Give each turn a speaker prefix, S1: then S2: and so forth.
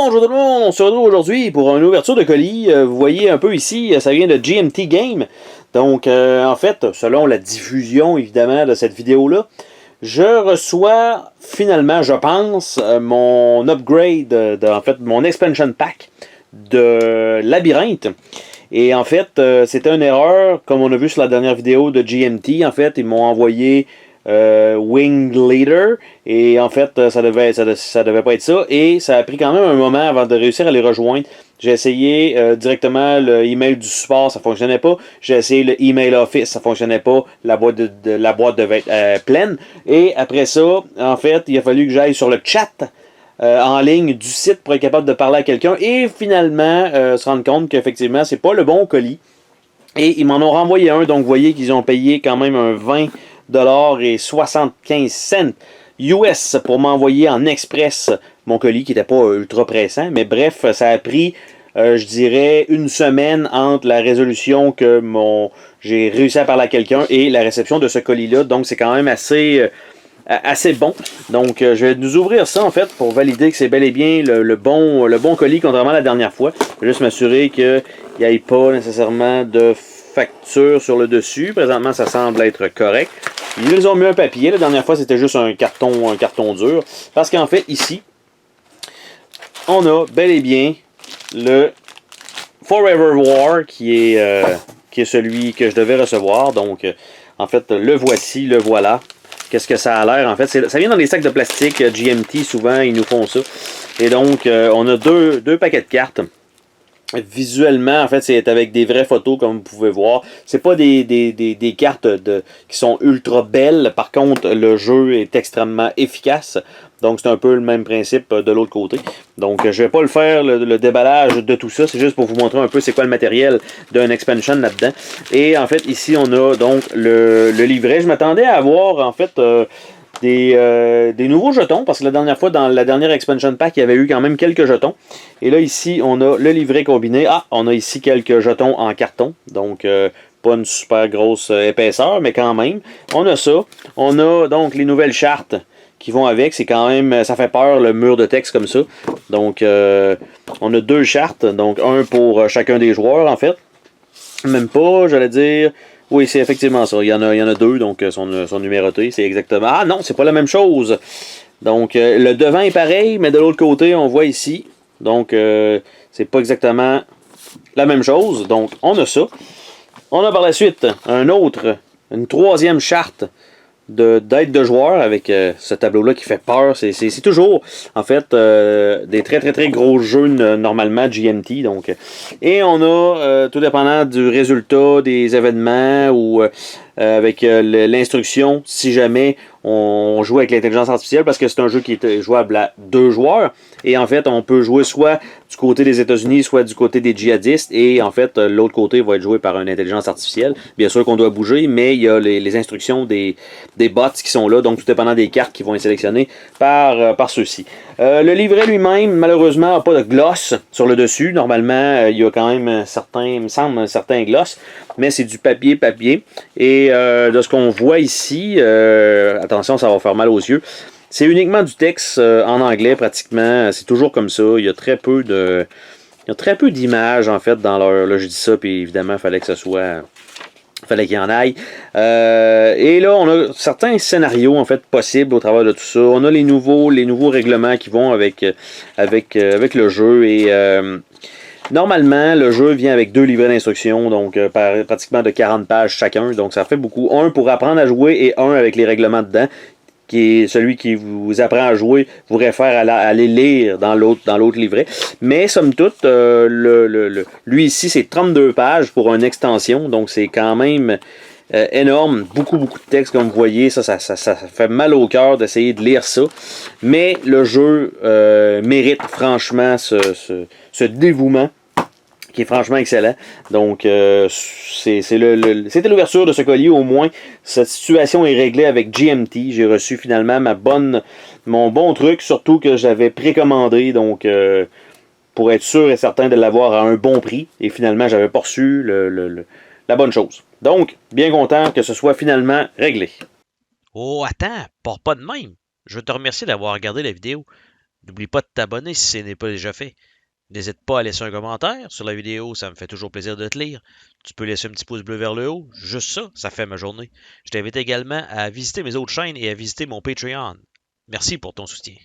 S1: Bonjour tout le monde, on se retrouve aujourd'hui pour une ouverture de colis. Vous voyez un peu ici, ça vient de GMT Game. Donc, en fait, selon la diffusion évidemment de cette vidéo-là, je reçois finalement, je pense, mon upgrade, en fait, mon expansion pack de Labyrinthe. Et en fait, c'était une erreur, comme on a vu sur la dernière vidéo de GMT. En fait, ils m'ont envoyé Wing Leader, et en fait, ça devait pas être ça. Et ça a pris quand même un moment avant de réussir à les rejoindre. J'ai essayé directement le email du support, ça fonctionnait pas. J'ai essayé le email office, ça fonctionnait pas. La boîte devait être pleine. Et après ça, en fait, il a fallu que j'aille sur le chat en ligne du site pour être capable de parler à quelqu'un et finalement se rendre compte qu'effectivement c'est pas le bon colis. Et ils m'en ont renvoyé un, donc vous voyez qu'ils ont payé quand même un 20$ et 75 cents US pour m'envoyer en express mon colis qui n'était pas ultra pressant. Mais bref, ça a pris, je dirais, une semaine entre la résolution que j'ai réussi à parler à quelqu'un et la réception de ce colis-là. Donc c'est quand même assez bon. Donc, je vais nous ouvrir ça, en fait, pour valider que c'est bel et bien le bon colis, contrairement à la dernière fois. Je vais juste m'assurer qu'il n'y ait pas nécessairement de facture sur le dessus. Présentement, ça semble être correct. Ils ont mis un papier. La dernière fois, c'était juste un carton dur. Parce qu'en fait, ici, on a bel et bien le Forever War qui est celui que je devais recevoir. Donc, en fait, le voici, le voilà. Qu'est-ce que ça a l'air? En fait, ça vient dans des sacs de plastique. GMT, souvent, ils nous font ça. Et donc, on a deux paquets de cartes. Visuellement, en fait, c'est avec des vraies photos, comme vous pouvez voir. C'est pas des cartes qui sont ultra belles. Par contre, le jeu est extrêmement efficace. Donc, c'est un peu le même principe de l'autre côté. Donc, je vais pas le faire, le déballage de tout ça. C'est juste pour vous montrer un peu c'est quoi le matériel d'un expansion là-dedans. Et en fait, ici, on a donc le livret. Je m'attendais à avoir, en fait, des nouveaux jetons, parce que la dernière fois, dans la dernière expansion pack, il y avait eu quand même quelques jetons. Et là, ici, on a le livret combiné. Ah, on a ici quelques jetons en carton. Donc, pas une super grosse épaisseur, mais quand même. On a ça. On a donc les nouvelles chartes qui vont avec. C'est quand même, ça fait peur, le mur de texte comme ça. Donc, on a deux chartes. Donc, un pour chacun des joueurs, en fait. Même pas, j'allais dire. Oui, c'est effectivement ça. Il y en a deux, donc sont numérotés. C'est exactement. Ah non, c'est pas la même chose. Donc, le devant est pareil, mais de l'autre côté, on voit ici. Donc, c'est pas exactement la même chose. Donc, on a ça. On a par la suite une troisième charte d'aide de joueur avec ce tableau-là qui fait peur. C'est toujours, en fait, des très très très gros jeux normalement GMT. Donc, et on a, tout dépendant du résultat des événements ou avec l'instruction, si jamais on joue avec l'intelligence artificielle, parce que c'est un jeu qui est jouable à 2 joueurs. Et en fait, on peut jouer soit du côté des États-Unis, soit du côté des djihadistes. Et en fait, l'autre côté va être joué par une intelligence artificielle. Bien sûr qu'on doit bouger, mais il y a les instructions des bots qui sont là. Donc, tout dépendant des cartes qui vont être sélectionnées par ceux-ci. Le livret lui-même, malheureusement, n'a pas de gloss sur le dessus. Normalement, il y a quand même il me semble, un certain gloss. Mais c'est du papier. Et de ce qu'on voit ici, attention, ça va faire mal aux yeux. C'est uniquement du texte en anglais pratiquement. C'est toujours comme ça. Il y a très peu d'images en fait dans leur. Là, je dis ça, puis évidemment, il fallait que ce soit. Fallait qu'il y en aille. Et là, on a certains scénarios en fait possibles au travers de tout ça. On a les nouveaux règlements qui vont avec le jeu. Et normalement, le jeu vient avec 2 livrets d'instructions, donc pratiquement de 40 pages chacun. Donc ça fait beaucoup. Un pour apprendre à jouer et un avec les règlements dedans, qui est celui qui vous apprend à jouer, vous réfère à aller lire dans l'autre livret. Mais somme toute, lui ici, c'est 32 pages pour une extension, donc c'est quand même énorme. Beaucoup de texte, comme vous voyez. Ça fait mal au cœur d'essayer de lire ça. Mais le jeu mérite franchement ce dévouement, qui est franchement excellent. Donc, c'était l'ouverture de ce colis. Au moins, cette situation est réglée avec GMT. J'ai reçu finalement mon bon truc, surtout que j'avais précommandé. Donc, pour être sûr et certain de l'avoir à un bon prix. Et finalement, j'avais pas reçu la bonne chose. Donc, bien content que ce soit finalement réglé.
S2: Oh, attends, pars pas de même. Je veux te remercier d'avoir regardé la vidéo. N'oublie pas de t'abonner si ce n'est pas déjà fait. N'hésite pas à laisser un commentaire sur la vidéo, ça me fait toujours plaisir de te lire. Tu peux laisser un petit pouce bleu vers le haut, juste ça, ça fait ma journée. Je t'invite également à visiter mes autres chaînes et à visiter mon Patreon. Merci pour ton soutien.